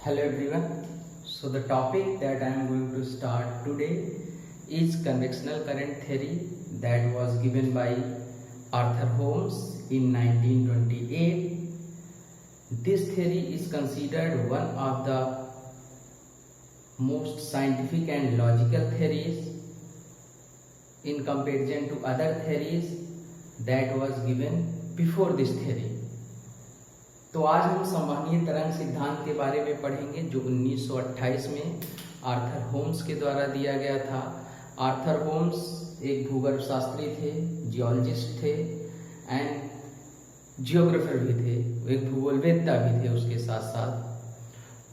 Hello everyone. So the topic that I am going to start today is convectional current theory that was given by Arthur Holmes in 1928. This theory is considered one of the most scientific and logical theories in comparison to other theories that was given before this theory. तो आज हम संवहनीय तरंग सिद्धांत के बारे में पढ़ेंगे जो 1928 में आर्थर होम्स के द्वारा दिया गया था। आर्थर होम्स एक भूगर्भ शास्त्री थे, जियोलॉजिस्ट थे एंड जियोग्राफर भी थे, एक भूगोलवेत्ता भी थे उसके साथ साथ।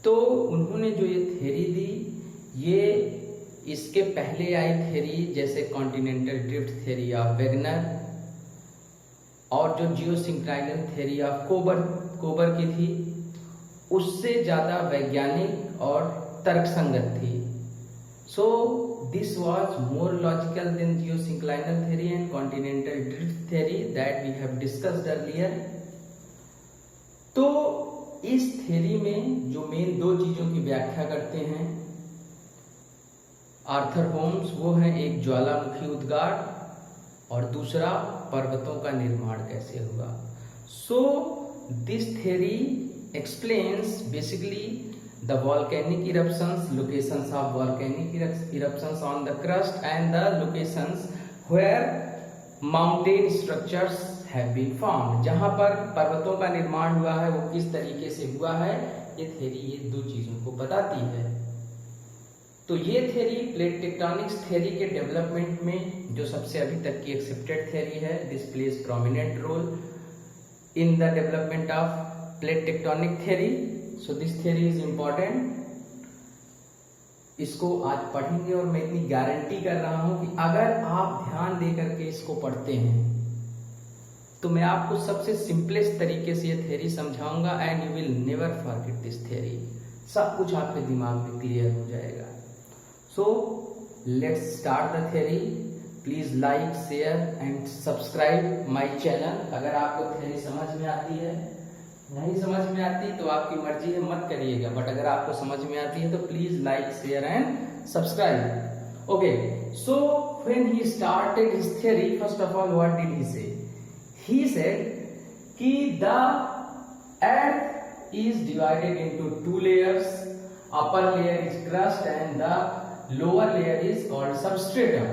तो उन्होंने जो ये थ्योरी दी, ये इसके पहले आई थ्योरी जैसे continental drift theory of Wegener और जो जियोसिंक्राइनल थ्योरी ऑफ कोबर की थी, उससे ज्यादा वैज्ञानिक और तर्कसंगत थी। So this was more logical than geosynclinal theory and continental drift theory that we have discussed earlier. तो इस थ्योरी में जो मेन दो चीजों की व्याख्या करते हैं आर्थर होम्स, वो है एक ज्वालामुखी उद्गार और दूसरा पर्वतों का निर्माण कैसे होगा। So this theory explains basically the volcanic eruptions, locations of volcanic eruptions on the crust and the locations where mountain structures have been formed. जहां पर पर्वतों का निर्माण हुआ है वो किस तरीके से हुआ है, ये थ्योरी ये दो चीजों को बताती है। तो ये थ्योरी प्लेट टेक्टोनिक्स थ्योरी के डेवलपमेंट में जो सबसे अभी तक की एक्सेप्टेड थ्योरी है, this plays prominent role in the development of plate tectonic theory. So this theory is important. इसको आज पढ़ेंगे और मैं इतनी गारंटी कर रहा हूं कि अगर आप ध्यान दे करके इसको पढ़ते हैं तो मैं आपको सबसे सिंपलेस्ट तरीके से ये थ्योरी समझाऊंगा and you will never forget this theory. सब कुछ आपके दिमाग में क्लियर हो जाएगा। So let's start the theory. Please like, share and subscribe my channel. अगर आपको थ्योरी समझ में आती है, नहीं समझ में आती तो आपकी मर्जी है, मत करिएगा, बट अगर आपको समझ में आती है तो please like, share and subscribe. Okay, so when he started his theory, first of all what did he से? ही सेड कि the earth is divided into two layers, upper layer is crust and the lower layer is called substratum,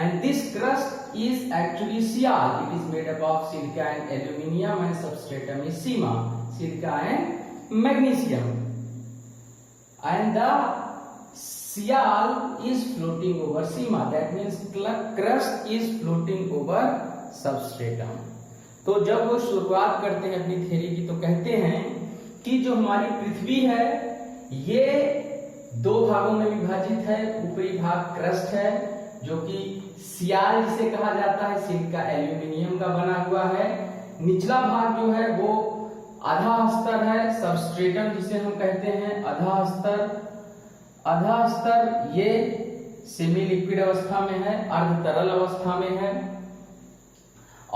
and this crust is actually sial. It is made up of silica and aluminium, and substratum is sima, silica and magnesium, and the sial is floating over sima, that means crust is floating over substratum. तो जब वो शुरुआत करते हैं अपनी theory की तो कहते हैं कि जो हमारी पृथ्वी है ये दो भागों में विभाजित है। ऊपरी भाग क्रस्ट है जो कि सियाल जिसे कहा जाता है, सिलिका एल्यूमिनियम का बना हुआ है। निचला भाग जो है वो आधा स्तर है, सबस्ट्रेटम जिसे हम कहते हैं आधा स्तर। आधा स्तर ये सेमी लिक्विड अवस्था में है, अर्ध तरल अवस्था में है।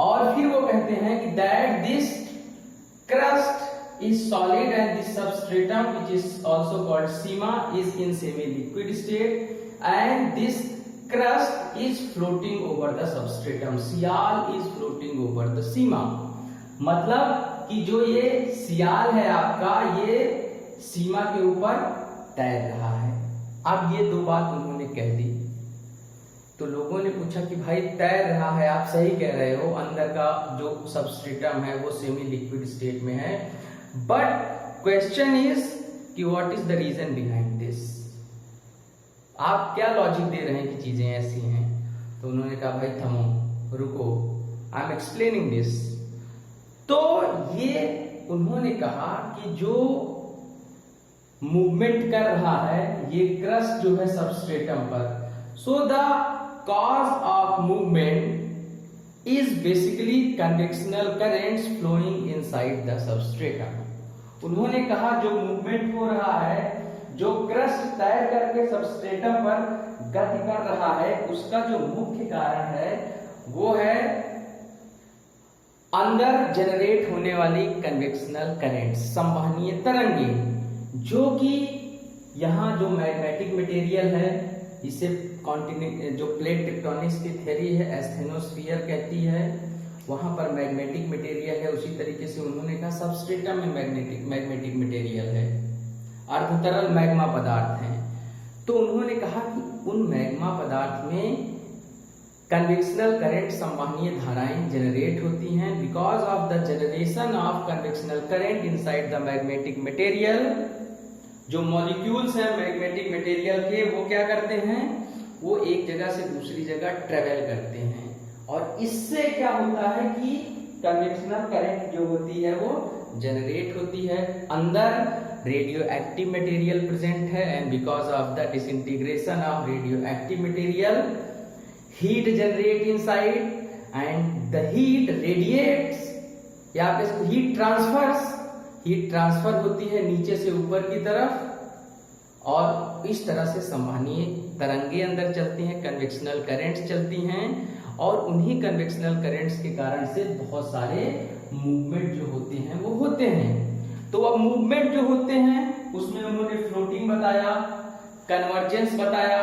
और फिर वो कहते हैं कि that this crust is solid and this substratum, which is also called sima, is in semi-liquid state, and this crust is floating over the substratum. Sial is floating over the sima. मतलब कि जो ये सियाल है आपका, ये सीमा के ऊपर तैर रहा है। अब ये दो बात उन्होंने कह दी तो लोगों ने पूछा कि भाई तैर रहा है, आप सही कह रहे हो, अंदर का जो सबस्ट्रेटम है वो सेमी लिक्विड स्टेट में है, बट क्वेश्चन इज कि what is the reason behind this. आप क्या लॉजिक दे रहे हैं कि चीजें ऐसी हैं? तो उन्होंने कहा भाई थमो, रुको, आई एम एक्सप्लेनिंग दिस। तो ये उन्होंने कहा कि जो मूवमेंट कर रहा है ये क्रस्ट जो है सबस्ट्रेटम पर, so the cause of movement is basically convectional currents flowing inside the substratum. उन्होंने कहा जो मूवमेंट हो रहा है, जो क्रस्ट तैर करके सबस्ट्रेटम पर गति कर रहा है, उसका जो मुख्य कारण है वो है अंदर जनरेट होने वाली कन्वेक्शनल करंट, संवहनीय तरंगें, जो कि यहाँ जो मैग्नेटिक मटेरियल है इसे कॉन्टिनेंट जो प्लेट टेक्टोनिक्स की थ्योरी है एस्थेनोस्फीयर कहती है, वहां पर मैग्नेटिक मटेरियल है। उसी तरीके से उन्होंने कहा सबस्ट्रेटम में मैग्नेटिक मटेरियल है, अर्धतरल मैग्मा पदार्थ हैं। तो उन्होंने कहा कि उन मैग्मा पदार्थ में कन्वेक्शनल करंट संवहनीय धाराएं जनरेट होती हैं। Because of the generation of convectional current inside the magnetic material, जो मॉलिक्यूल्स हैं मैग्नेटिक मटेरियल के वो क्या करते हैं, वो एक जगह से दूसरी जगह ट्रेवल करते हैं और इससे क्या होता है कि कन्वेक्शनल करंट जो होती है वो जनरेट होती है। अंदर रेडियो एक्टिव मटेरियल प्रेजेंट है and because of the disintegration of radio active material heat generate inside and the heat radiates या हीट ट्रांसफर होती है नीचे से ऊपर की तरफ और इस तरह से संवहनीय तरंगे अंदर चलती हैं, कन्वेक्शनल करंट्स चलती हैं और उन्हीं कन्वेक्शनल करंट्स के कारण से बहुत सारे मूवमेंट जो होते हैं वो होते हैं। तो अब मूवमेंट जो होते हैं उसमें उन्होंने फ्लोटिंग बताया, कन्वर्जेंस बताया,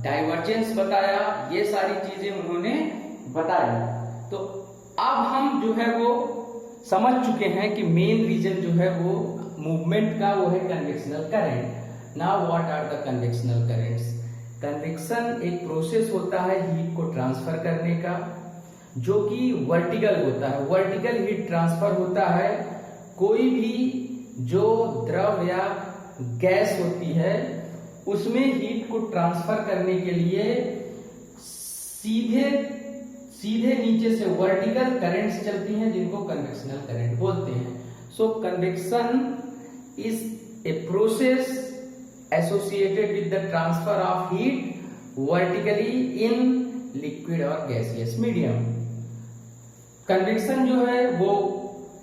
डाइवर्जेंस बताया, ये सारी चीजें उन्होंने बताया। तो अब हम जो है वो समझ चुके हैं कि मेन रीजन जो है वो मूवमेंट का वो है convectional current. Now what are the convectional currents? Convection एक प्रोसेस होता है हीट को ट्रांसफर करने का जो कि वर्टिकल होता है। वर्टिकल हीट ट्रांसफर होता है, कोई भी जो द्रव या गैस होती है उसमें हीट को ट्रांसफर करने के लिए सीधे नीचे से वर्टिकल करंट्स चलती हैं जिनको कन्वेक्शनल करंट बोलते हैं। So convection is a process associated with the transfer of heat vertically in liquid और गैसियस मीडियम। कन्वेक्शन जो है वो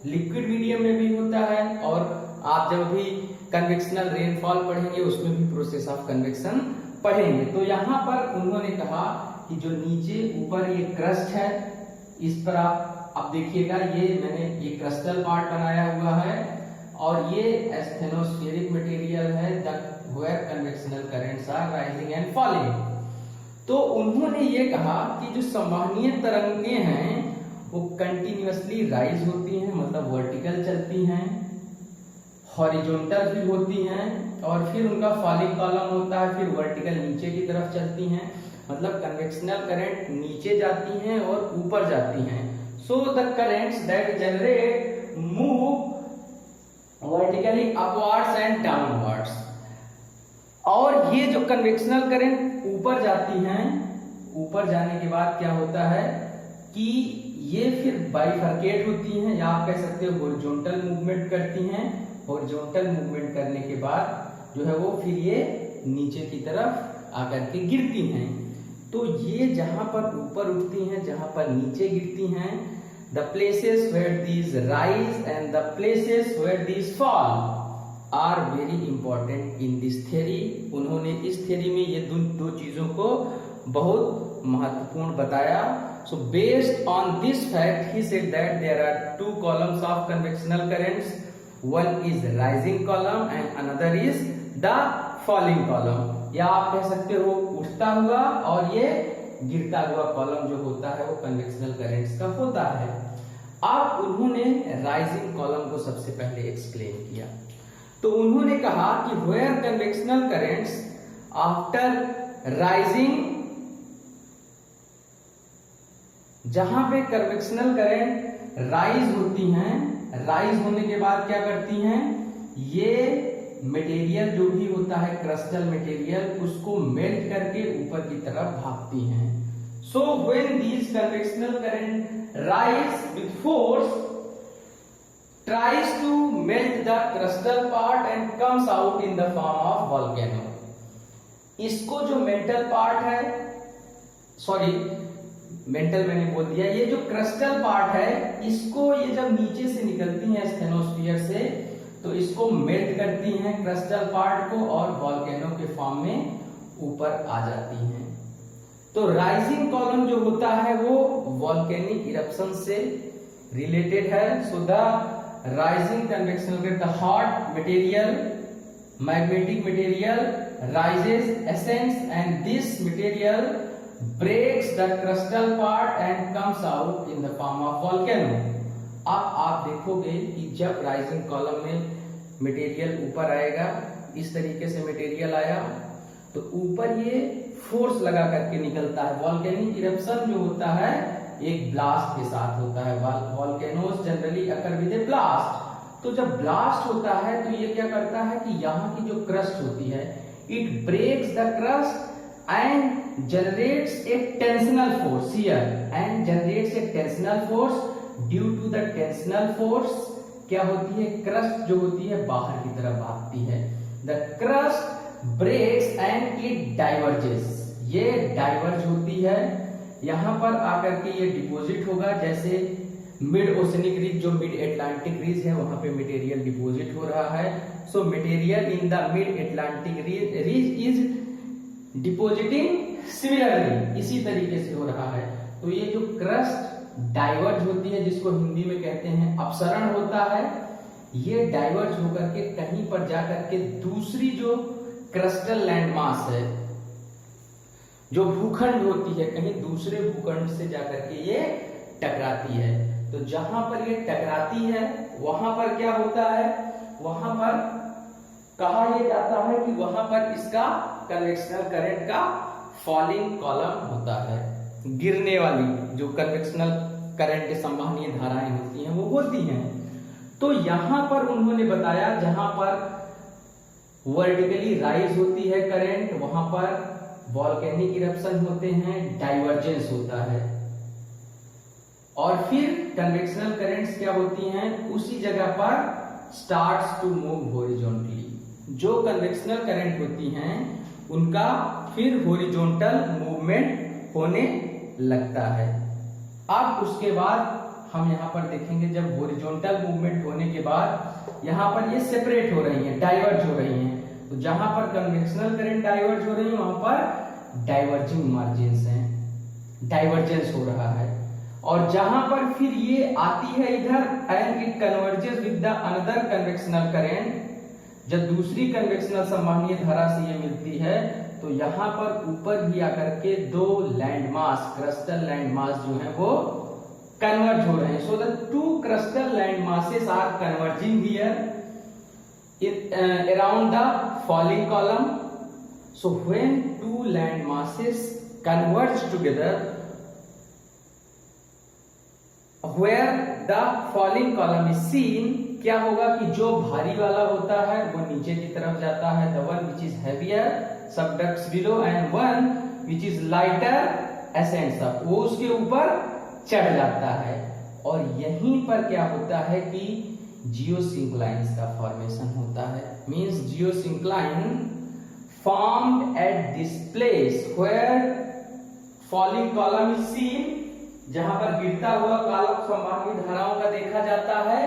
लिक्विड मीडियम में भी होता है और आप जब भी कन्वेक्शनल रेनफॉल पढ़ेंगे उसमें भी प्रोसेस ऑफ कन्वेक्शन पढ़ेंगे। तो यहाँ पर उन्होंने कहा कि जो नीचे ऊपर ये क्रस्ट है इस पर आप देखिएगा, ये मैंने ये क्रस्टल पार्ट बनाया हुआ है और ये एस्थेनोस्फेरिक मटेरियल है where convectional currents are rising and falling. तो उन्होंने ये कहा कि जो संवहनीय तरंगे हैं वो कंटिन्यूअसली राइज होती हैं, मतलब वर्टिकल चलती हैं, हॉरिजॉन्टल भी होती हैं और फिर उनका फॉलिंग कॉलम होता है, फिर वर्टिकल नीचे की तरफ चलती हैं, मतलब कन्वेक्शनल करंट नीचे जाती हैं और ऊपर जाती हैं। So the currents that generate move vertically upwards and downwards. और ये जो कन्वेक्शनल करंट ऊपर जाती हैं, ऊपर जाने के बाद क्या होता है कि ये फिर बाइफर्केट होती हैं या आप कह सकते हो हॉरिजॉन्टल मूवमेंट करती हैं। हॉरिजॉन्टल मूवमेंट करने के बाद जो है वो फिर ये नीचे की तरफ आकर के गिरती हैं। तो ये जहां पर ऊपर उठती हैं, जहां पर नीचे गिरती हैं, the places where these rise and the places where these fall are very important in this theory. उन्होंने इस थ्योरी में ये दो चीजों को बहुत महत्वपूर्ण बताया। So based on this fact he said that there are two columns of convectional currents, one is rising column and another is the falling column, या आप कह सकते हो उठता हुआ और ये गिरता हुआ कॉलम जो होता है वो कन्वेक्शनल करंट्स का होता है। अब उन्होंने राइजिंग कॉलम को सबसे पहले एक्सप्लेन किया। तो उन्होंने कहा कि where convectional currents after rising, जहां पे कन्वेक्शनल करंट राइज होती हैं, राइज होने के बाद क्या करती हैं, ये मटेरियल जो भी होता है क्रिस्टल मटेरियल उसको मेल्ट करके ऊपर की तरफ भागती हैं। So when these convectional current rise with force tries to melt the crystal part and comes out in the form of volcano। इसको जो मेंटल पार्ट है, सॉरी मेंटल मैंने बोल दिया, ये जो क्रिस्टल पार्ट है इसको ये जब नीचे से निकलती हैं स्टेनोस्फीयर से तो इसको मेल्ट करती हैं क्रिस्टल पार्ट को और वॉल्केनो के फॉर्म में ऊपर आ जाती हैं। तो राइजिंग कॉलम जो होता है वो वॉल्केनिक इरप्शन से रिलेटेड है। So the rising convectional current, the hot material magnetic material rises ascends and this material breaks the crustal part and comes out in the form of volcano। अब आप देखोगे कि जब राइजिंग कॉलम में material ऊपर आएगा, इस तरीके से मटेरियल आया तो ऊपर ये फोर्स लगा करके निकलता है। वॉल्केनिक इरप्शन जो होता है एक ब्लास्ट के साथ होता है। Volcanoes generally occur with A blast. तो जब ब्लास्ट होता है तो ये क्या करता है कि यहाँ की जो क्रस्ट होती है, it breaks the crust and generates a tensional force here and generates a tensional force. Due to the tensional force क्या होती है, क्रस्ट जो होती है बाहर की तरफ भागती है। The crust breaks and it diverges, ये डाइवर्ज होती है, यहां पर आकर के ये डिपॉजिट होगा। जैसे मिड ओशनिक रीज जो मिड एटलांटिक रीज है वहां पे मटेरियल डिपॉजिट हो रहा है। So material in the mid Atlantic ridge is depositing similarly, इसी तरीके से हो रहा है। तो ये जो क्रस्ट डाइवर्ज होती है, जिसको हिंदी में कहते हैं अपसरण होता है, ये डाइवर्ज होकर के कहीं पर जाकर के दूसरी जो क्रस्टल लैंडमास है, जो भूखंड होती है, कहीं दूसरे भूखंड से जाकर के ये टकराती है। तो जहां पर ये टकराती है वहां पर क्या होता है, वहां पर कहा यह जाता है कि वहां पर इसका कन्वेक्शनल करंट का फॉलिंग कॉलम होता है। गिरने वाली जो कन्वेक्शनल करंट के संवहनीय धाराएं होती हैं वो होती हैं। तो यहां पर उन्होंने बताया जहां पर वर्टिकली राइज होती है करंट, वहां पर वॉल्केनिक इरप्शन होते हैं, डाइवर्जेंस होता है। और फिर कन्वेक्शनल करंट्स क्या होती हैं, उसी जगह पर स्टार्ट्स टू मूव हॉरिजॉन्टली। जो कन्वेक्शनल करंट होती हैं उनका फिर हॉरिजॉन्टल मूवमेंट होने लगता है। अब उसके बाद हम यहाँ पर देखेंगे, जब हॉरिजॉन्टल मूवमेंट होने के बाद यहाँ पर ये सेपरेट हो रही हैं, डाइवर्ज हो रही हैं। तो जहां पर कन्वेक्शनल करंट डाइवर्ज हो रही है वहां पर डाइवर्जिंग मार्जिन्स हैं, डाइवर्जेंस हो रहा है। और जहां पर फिर ये आती है इधर and it converges with the another convectional current, जब दूसरी कन्वेक्शनल संवहनीय धारा से ये मिलती है तो यहाँ पर ऊपर ही आकर के दो लैंडमास, क्रस्टल लैंडमास जो है वो कन्वर्ज हो रहे हैं। So the two crustal landmasses are converging here around the falling column. So when two land masses converge together, where the falling column is seen, क्या होगा कि जो भारी वाला होता है वो नीचे की तरफ जाता है, the one which is heavier subducts below and one which is lighter ascends up, वो उसके ऊपर चढ़ जाता है। और यहीं पर क्या होता है कि जियोसिंक्लाइन्स का फॉर्मेशन होता है। Means geosyncline formed at this place where falling column is seen, जहां पर गिरता हुआ कॉलम संवहनीय धाराओं का देखा जाता है,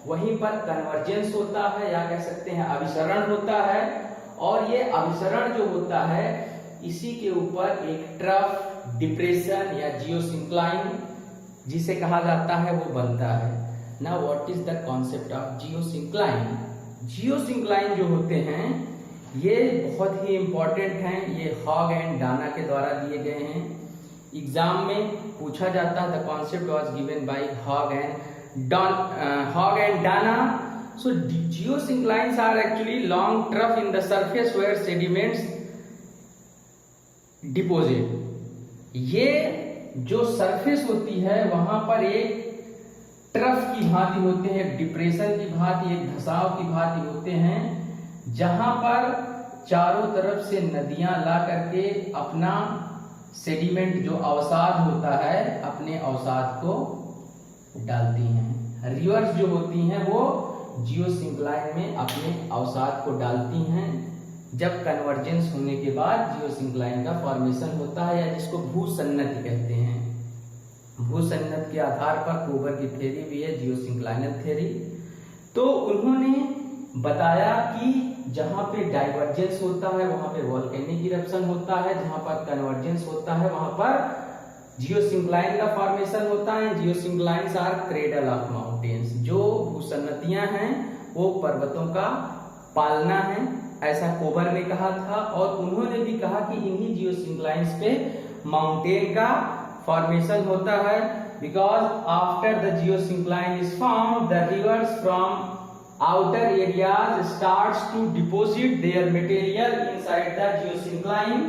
वहीं पर कन्वर्जेंस होता है या कह सकते हैं अभिसरण होता है। और ये अभिसरण जो होता है इसी के ऊपर एक ट्रफ, डिप्रेशन या जियोसिंक्लाइन जिसे कहा जाता है वो बनता है। Now what is the concept of geosyncline? Geosyncline जो होते हैं ये बहुत ही इंपॉर्टेंट हैं, ये हॉग एंड डाना के द्वारा दिए गए हैं। एग्जाम में पूछा जाता है, the concept was given by Haug and Dana. So geosynclines are actually long trough in the surface where sediments deposit. ये जो सरफेस होती है वहां पर एक ट्रफ की भांति होते हैं, एक डिप्रेशन की भांति, एक धसाव की भांति होते हैं, जहां पर चारों तरफ से नदियां ला करके अपना सेडिमेंट जो अवसाद होता है अपने अवसाद को डालती हैं। रिवर्स जो होती हैं वो जियोसिंक्लाइन में अपने अवसाद को डालती हैं। जब कन्वर्जेंस होने के बाद जियोसिंक्लाइन का फॉर्मेशन होता है, या जिसको भूसन्नति कहते हैं। भूसन्नत के आधार पर कोबर की थ्योरी भी है, जियोसिंक्लाइनल थ्योरी। तो उन्होंने बताया कि जहां पे डाइवर्जेंस होता है वहां पे वॉल्केनिक इरप्शन होता है, जहां पर कन्वर्जेंस होता है वहां पर जियोसिंक्लाइन का फॉर्मेशन होता है। जियोसिंक्लाइन्स आर क्रेडल ऑफ माउंटेन्स। जो भूसन्नतियां हैं वो पर्वतों का पालना है। ऐसा कोबर ने कहा था, और उन्होंने भी कहा कि इन्हीं जियोसिंक्लाइंस पे माउंटेन का फॉर्मेशन होता है, because after the geosyncline is form the reverse from outer areas starts to deposit their material inside the geosyncline,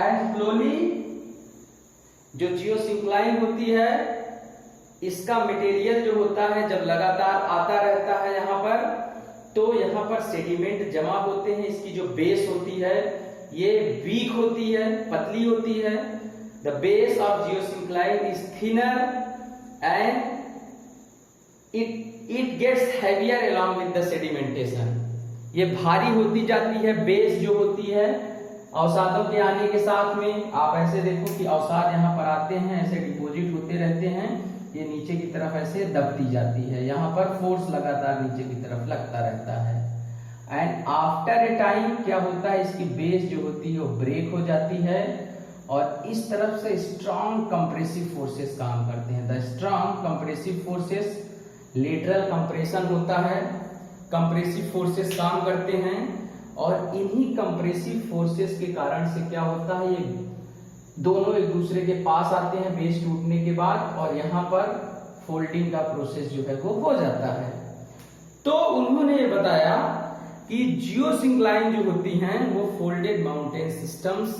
and slowly जो जियोसिंक्लाइन होती है इसका मटेरियल जो होता है जब लगातार आता रहता है यहाँ पर, तो यहाँ पर सेडिमेंट जमा होते हैं। इसकी जो बेस होती है ये वीक होती है, पतली होती है। The base of geosyncline is thinner and it gets heavier along with the sedimentation। ये भारी होती जाती है, बेस जो होती है अवसादों के आने के साथ में। आप ऐसे देखो कि अवसाद यहाँ पर आते हैं, ऐसे डिपोजिट होते रहते हैं, ये नीचे की तरफ ऐसे दबती जाती है, यहाँ पर फोर्स लगातार नीचे की तरफ लगता रहता है। एंड आफ्टर ए टाइम क्या होता है, इसकी बेस जो होती है वो ब्रेक हो जाती है, और इस तरफ से स्ट्रॉन्ग कंप्रेसिव फोर्सेस काम करते हैं। The strong compressive forces, lateral compression होता है, कंप्रेसिव फोर्सेस काम करते हैं, और इन्हीं कंप्रेसिव फोर्सेस के कारण से क्या होता है, ये दोनों एक दूसरे के पास आते हैं बेस टूटने के बाद, और यहाँ पर फोल्डिंग का प्रोसेस जो है वो हो जाता है। तो उन्होंने ये बताया कि जियोसिंक्लाइन जो होती हैं वो फोल्डेड माउंटेन सिस्टम्स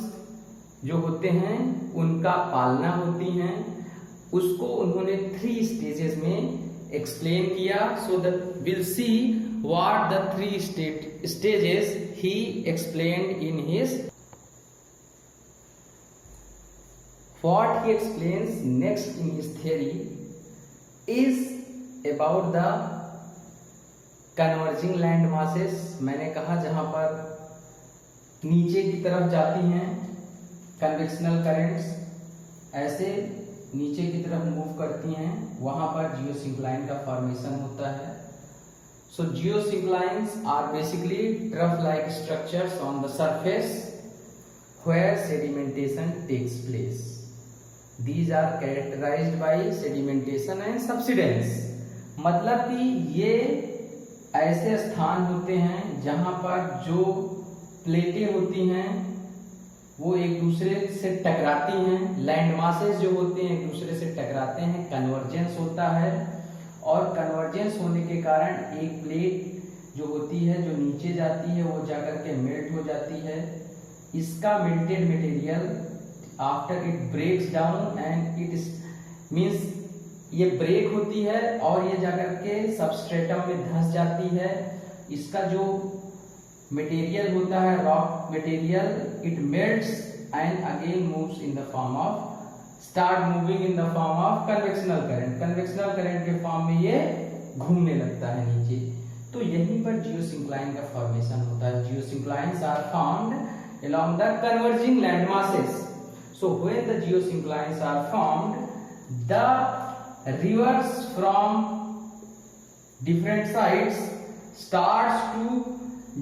जो होते हैं उनका पालना होती हैं। उसको उन्होंने 3 स्टेजेस में एक्सप्लेन किया। So that will see what the 3 stages he explained in his, what he explains next in his theory is about the converging land masses। मैंने कहा जहां पर नीचे की तरफ जाती हैं कन्वेक्शनल करंट्स, ऐसे नीचे की तरफ मूव करती हैं, वहां पर जियोसिंक्लाइन का फॉर्मेशन होता है। So geosynclines are basically trough like structures on the surface where sedimentation takes place. These are characterized by sedimentation and subsidence। मतलब कि ये ऐसे स्थान होते हैं जहां पर जो प्लेटें होती हैं वो एक दूसरे से टकराती हैं, लैंड मासेस जो होते हैं एक दूसरे से टकराते हैं, कन्वर्जेंस होता है, और कन्वर्जेंस होने के कारण एक प्लेट जो होती है जो नीचे जाती है वो जाकर के मेल्ट हो जाती है। इसका melted material after it breaks down and it means ये ब्रेक होती है और ये जाकर के सबस्ट्रेटम में धंस जाती है। इसका जो मटेरियल होता है rock material, it melts and again moves in the form of start moving in the form of convectional current. Convectional current के फॉर्म में ये घूमने लगता है नीचे। तो यहीं पर जियोसिंक्लाइन का फॉर्मेशन होता है। Geosynclines are found along the converging land masses। So when the geosinclines are formed, the rivers from different sides starts to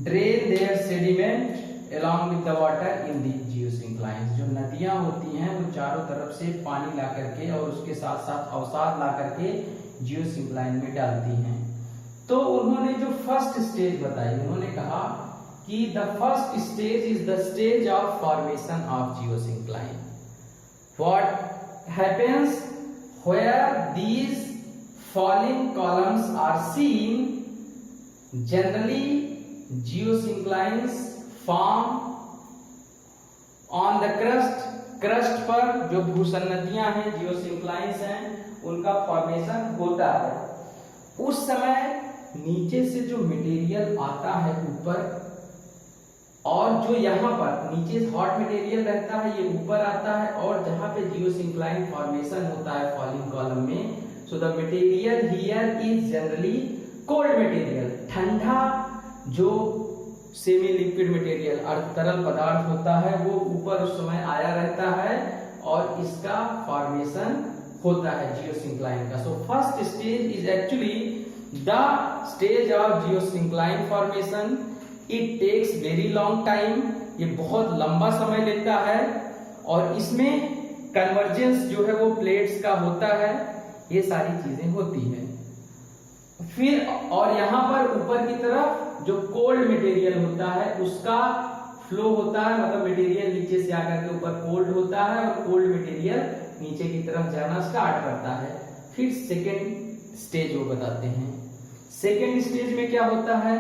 drain their sediment along with the water in the geosinclines। जो नदियां होती हैं वो चारों तरफ से पानी ला करके और उसके साथ साथ अवसाद ला करके जियोसिंक्लाइन में डालती हैं। तो उन्होंने जो फर्स्ट स्टेज बताई, उन्होंने कहा कि the first stage is the stage of formation of geosyncline। What happens where these falling columns are seen? Generally geosynclines form on the crust पर जो भूसन्नतियां हैं जियोसिंक्लाइंस हैं उनका फॉर्मेशन होता है। उस समय नीचे से जो मटेरियल आता है ऊपर, और जो यहाँ पर नीचे हॉट मटेरियल रहता है ये ऊपर आता है, और जहां पे जियोसिंक्लाइन फॉर्मेशन होता है फॉलिंग कॉलम में, so the material here is generally cold material. ठंडा जो सेमी लिक्विड मटेरियल तरल पदार्थ होता है वो ऊपर उस समय आया रहता है और इसका फॉर्मेशन होता है जियोसिंक्लाइन का। So first stage is actually the stage of geosyncline formation. It takes very long time, ये बहुत लंबा समय लेता है, और इसमें कन्वर्जेंस जो है वो प्लेट्स का होता है, ये सारी चीजें होती है। फिर और यहां पर ऊपर की तरफ जो कोल्ड मटेरियल होता है उसका फ्लो होता है, मतलब मटेरियल नीचे से आकर के ऊपर कोल्ड होता है और कोल्ड मटेरियल नीचे की तरफ जाना स्टार्ट करता है। फिर सेकेंड स्टेज वो बताते हैं। सेकेंड स्टेज में क्या होता है,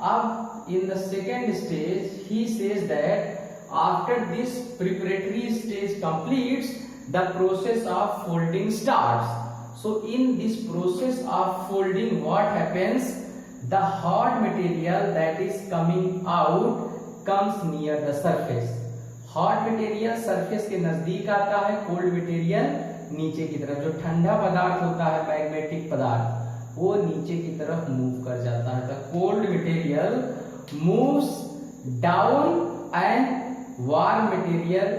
अब इन the second stage he says that after this preparatory stage completes the process of folding starts. So in this process of folding, what happens? The hot material that is coming out comes near the surface. Hot material surface के नजदीक आता है, cold material नीचे की तरफ। जो ठंडा पदार्थ होता है मैग्नेटिक पदार्थ वो नीचे की तरफ मूव कर जाता है। The cold material moves down and warm material,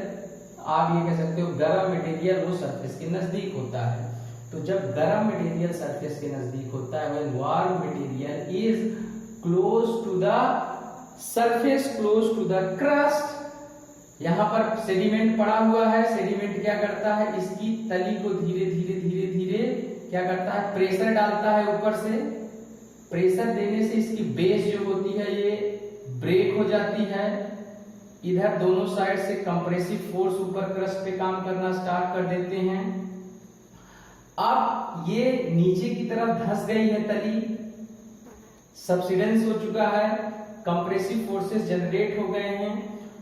आप ये कह सकते हो गर्म मटेरियल वो सरफेस के नजदीक होता है। तो जब गर्म मटेरियल सरफेस के नजदीक होता है, when warm material is close to the surface, close to the crust, यहाँ पर सेडिमेंट पड़ा हुआ है। सेडिमेंट क्या करता है, इसकी तली को धीरे धीरे धीरे धीरे क्या करता है, प्रेशर डालता है ऊपर से। प्रेशर देने से इसकी बेस जो होती है ये ब्रेक हो जाती है। इधर दोनों साइड से कंप्रेसिव फोर्स ऊपर क्रस्ट पे काम करना स्टार्ट कर देते हैं। अब ये नीचे की तरफ धंस गई है तली, सबसिडेंस हो चुका है, कंप्रेसिव फोर्सेस जनरेट हो गए हैं।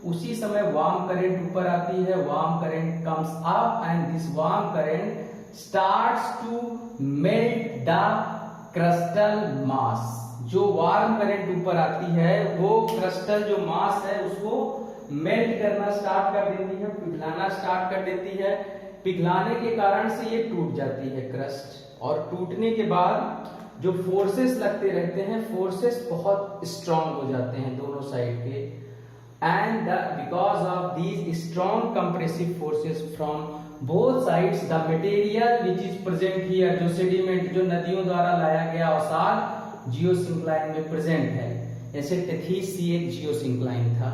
उसी समय वार्म करंट ऊपर आती है, warm current comes up and this warm current starts to melt the crystal mass. जो वार्म करंट ऊपर आती है वो क्रिस्टल जो मास है उसको मेल्ट करना स्टार्ट कर देती है, पिघलाना स्टार्ट कर देती है। पिघलाने के कारण से ये टूट जाती है क्रस्ट, और टूटने के बाद जो फोर्सेस लगते रहते हैं, फोर्सेस बहुत स्ट्रांग हो जाते हैं दोनों साइड के। And because of these strong compressive forces from both sides the material which is present here, जो सेडिमेंट जो नदियों द्वारा लाया गया अवसाद जियोसिंक्लाइन में प्रेजेंट है। जैसे टेथीस सी एक जियोसिंक्लाइन था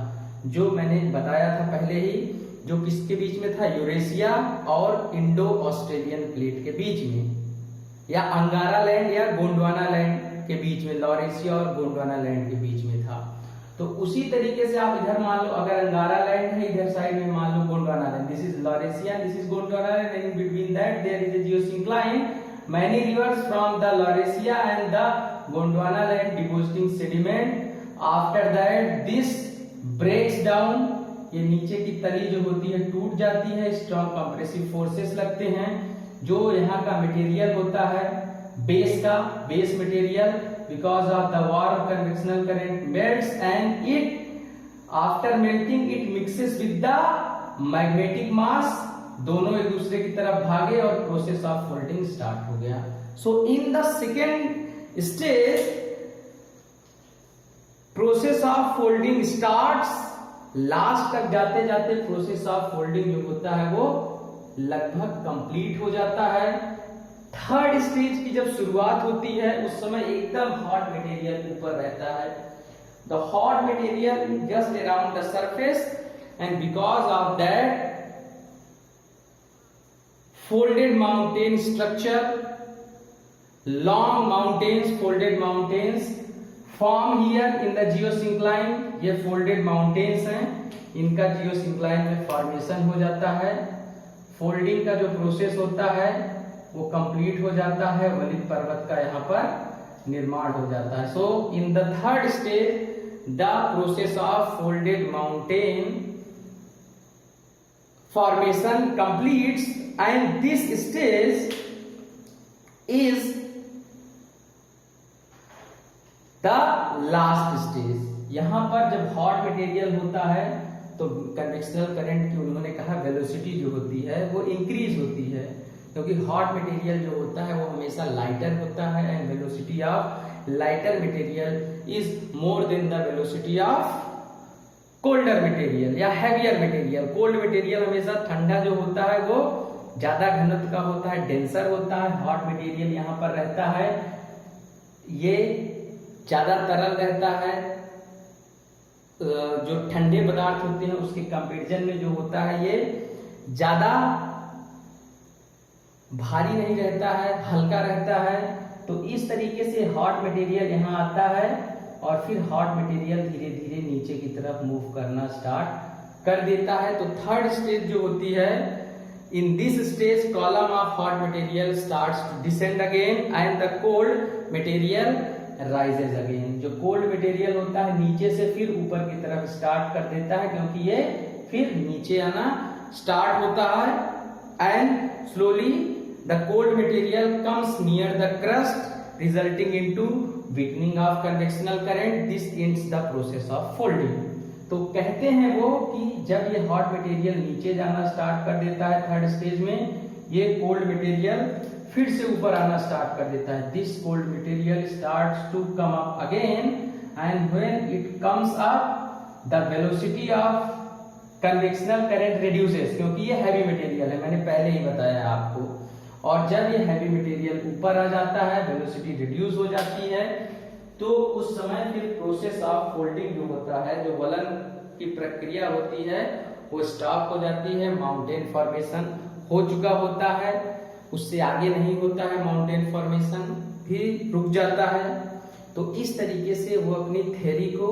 जो मैंने बताया था पहले ही, जो किसके बीच में था, यूरेशिया और इंडो ऑस्ट्रेलियन प्लेट के बीच में, या अंगारा लैंड या गोंडवाना लैंड के बीच में, लॉरेशिया और गोंडवाना लैंड के बीच में था। तो उसी तरीके से आप इधर मान लो, अगर अंगारा लैंड है इधर साइड में मान लो Gondwana land, this is Laurasia, this is Gondwana land, and between that there is a geosyncline, many rivers from the Lauresia and the Gondwana land depositing sediment. After that this breaks down, ये नीचे की तली जो होती है टूट जाती है, स्ट्रॉन्ग कंप्रेसिव फोर्सेस लगते हैं। जो यहाँ का मटेरियल होता है बेस का, base material because of the warm convectional current melts and it after melting it mixes with the magnetic mass, दोनों एक दूसरे की तरफ भागे और प्रोसेस ऑफ फोल्डिंग स्टार्ट हो गया। So in the second stage process of folding starts, last तक जाते जाते प्रोसेस ऑफ फोल्डिंग जो होता है वो लगभग कंप्लीट हो जाता है। थर्ड स्टेज की जब शुरुआत होती है उस समय एकदम हॉट मटेरियल ऊपर रहता है। The hot material just around the surface and because of that folded mountain structure, long mountains, folded mountains form here in the geosyncline। ये folded mountains हैं, इनका geosyncline में फॉर्मेशन हो जाता है। फोल्डिंग का जो प्रोसेस होता है वो कंप्लीट हो जाता है, वलित पर्वत का यहाँ पर निर्माण हो जाता है। So in the third stage the process of folded mountain formation completes and this stage is the last stage। यहां पर जब हॉट मटेरियल होता है तो कन्वेक्शनल करंट की उन्होंने कहा वेलोसिटी जो होती है वो इंक्रीज होती है, क्योंकि हॉट मटेरियल जो होता है वो हमेशा लाइटर होता है and velocity of lighter material is more than the velocity of colder material या हैवियर मटेरियल। कोल्ड मटेरियल हमेशा ठंडा जो होता है वो ज्यादा घनत्व का होता है, डेंसर होता है। हॉट मटेरियल यहाँ पर रहता है, ये ज्यादा तरल रहता है। जो ठंडे पदार्थ होते हैं उसके कंपैरिजन में जो होता है ये ज्यादा भारी नहीं रहता है, हल्का रहता है। तो इस तरीके से हॉट मटेरियल यहाँ आता है और फिर हॉट मटेरियल धीरे धीरे नीचे की तरफ मूव करना स्टार्ट कर देता है। तो थर्ड स्टेज जो होती है, in this stage column of hot material starts to descend again and the cold material rises again. जो कोल्ड मटेरियल होता है नीचे से फिर ऊपर की तरफ स्टार्ट कर देता है, क्योंकि ये फिर नीचे आना स्टार्ट होता है and slowly the cold material comes near the crust resulting into weakening of convectional current. This ends the process of folding. तो कहते हैं वो कि जब ये हॉट मटेरियल नीचे जाना स्टार्ट कर देता है थर्ड स्टेज में, ये कोल्ड मटेरियल फिर से ऊपर आना स्टार्ट कर देता है। This cold material starts to come up again and when it comes up the velocity of convectional current reduces, क्योंकि ये हैवी मटेरियल है, मैंने पहले ही बताया आपको। और जब ये हैवी मटेरियल ऊपर आ जाता है, वेलोसिटी रिड्यूस हो जाती है, तो उस समय फिर प्रोसेस ऑफ फोल्डिंग जो होता है, जो वलन की प्रक्रिया होती है, वो स्टॉप हो जाती है। माउंटेन फॉर्मेशन हो चुका होता है, उससे आगे नहीं होता है माउंटेन फॉर्मेशन, फिर रुक जाता है। तो इस तरीके से वो अपनी थ्योरी को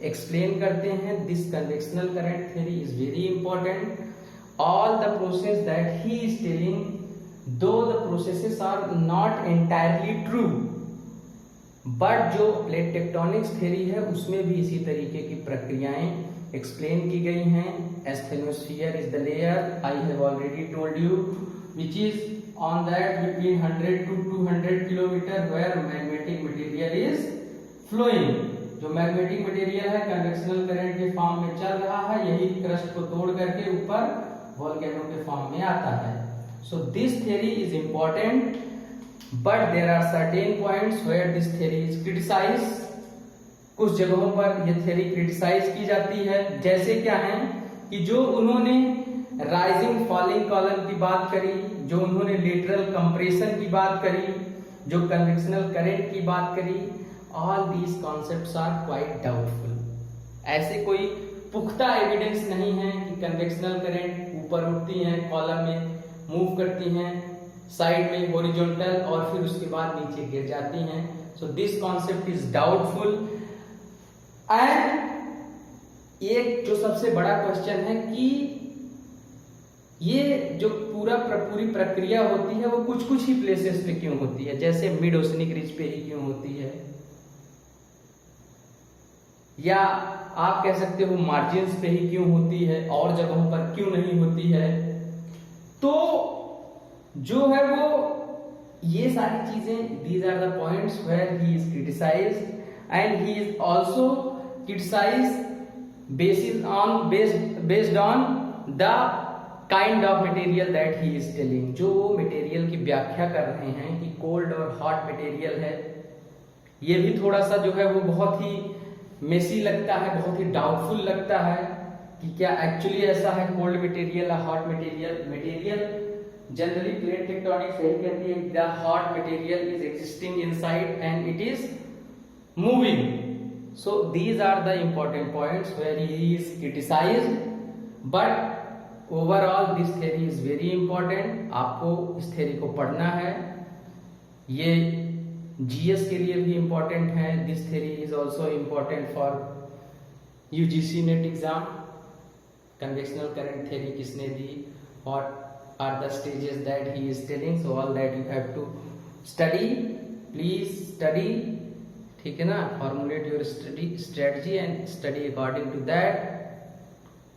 एक्सप्लेन करते हैं। This convectional current theory is very important. All the process that he is telling, though the processes are not entirely true, but जो प्लेट टेक्टोनिक्स थ्योरी है उसमें भी इसी तरीके की प्रक्रियाएं एक्सप्लेन की गई हैं। Asthenosphere is the layer, I have already told you, which is on that between 100 to 200 kilometre where magnetic material is flowing. जो मैग्नेटिक मटेरियल है कन्वेक्शनल करंट के फॉर्म में चल रहा है, यही क्रस्ट को तोड़ करके ऊपर वोल्केनो के फॉर्म में आता है। सो this theory is important, but there are certain points where this theory is criticized। कुछ जगहों पर यह थ्योरी क्रिटिसाइज की जाती है, जैसे क्या है कि जो उन्होंने राइजिंग फॉलिंग कॉलम की बात करी, जो उन्होंने लेटरल कंप्रेशन की बात करी, जो कन्वेक्शनल करंट की बात करी, all these concepts are quite doubtful. ऐसे कोई पुख्ता एविडेंस नहीं है कि कन्वेक्शनल करंट ऊपर उठती हैं, कॉलम में मूव करती हैं साइड में हॉरिजॉन्टल और फिर उसके बाद नीचे गिर जाती हैं। So this concept is doubtful. And एक जो सबसे बड़ा क्वेश्चन है कि ये जो पूरी प्रक्रिया होती है वो कुछ कुछ ही प्लेसेस पे क्यों होती है, जैसे मिड ओशनिक रिज पे ही क्यों होती है, या आप कह सकते हो मार्जिन्स पे ही क्यों होती है, और जगहों पर क्यों नहीं होती है। तो जो है वो ये सारी चीजें, these are the points where he is criticised and he is also criticised based on the kind of material that he is telling. जो मटेरियल की व्याख्या कर रहे हैं कि कोल्ड और हॉट मटेरियल है, ये भी थोड़ा सा जो है वो बहुत ही मेसी लगता है, बहुत ही डाउटफुल लगता है कि क्या एक्चुअली ऐसा है कोल्ड मटेरियल या hot material. Generally plate tectonics यही कहती है the hot material is existing inside and it is moving. So these are the important points where he is criticised, but overall this theory is very important. आपको इस theory को पढ़ना है, ये GS के लिए भी इंपॉर्टेंट है। This theory is also important for UGC net exam. Convectional current theory किसने दी, what are the stages that he is telling, so all that you have to study, please study, ठीक है ना, formulate your study strategy and study according to that,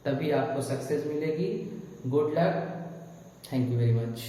तभी आपको success मिलेगी। Good luck, thank you very much.